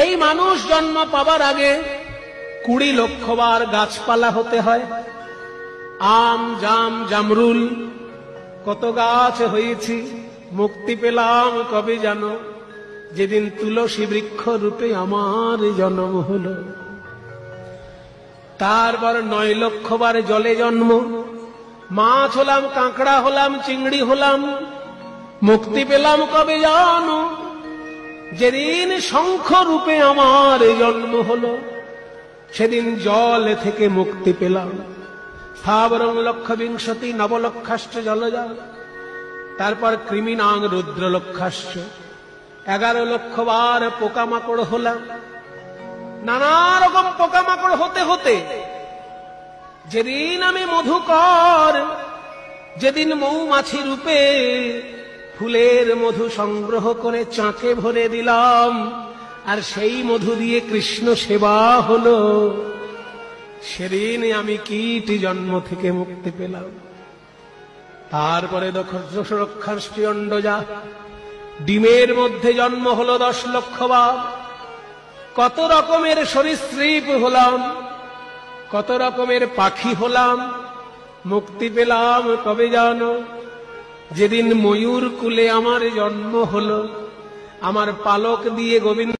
এই মানুষ জন্ম পাবার আগে 20 লক্ষ বার গাছপালা হতে হয়। আম, জাম, জামরুল কত গাছ হয়েছি, মুক্তি পেলাম কবে জানো? যেদিন তুলসী বৃক্ষ রূপে আমার জন্ম হলো। তারপর 9 লক্ষ বার জলে জন্ম, মাছ হলাম, কাঁকড়া হলাম, চিংড়ি হলাম, মুক্তি পেলাম কবে জানো? যেদিন শঙ্খ রূপে আমার জন্ম হলো, সেদিন জল থেকে মুক্তি পেলাম। স্থাবরং লক্ষ বিংশতি নবলক্ষাশ্চ জলজা। তারপর কৃমিনাং রুদ্র লক্ষাশ্চ, 11 লক্ষ বার পোকামাকড় হলাম। নানা রকম পোকামাকড় হতে হতে যেদিন আমি মধুকর, যেদিন মৌমাছি রূপে ফুলের মধু সংগ্রহ করে চাকে ভরে দিলাম, আর সেই মধু দিয়ে কৃষ্ণ সেবা হলো, সেদিন আমি কীট জন্ম থেকে মুক্তি পেলাম। তারপরে দশরক্ষাশ্চি অণ্ডজা, ডিমের মধ্যে জন্ম হলো 10 লক্ষ বার। কত রকমের সরীসৃপ হলাম, কত রকমের পাখি হলাম, মুক্তি পেলাম কবে জানো? যেদিন ময়ূর কুলে আমার জন্ম হলো, আমার পালক দিয়ে গোবিন্দ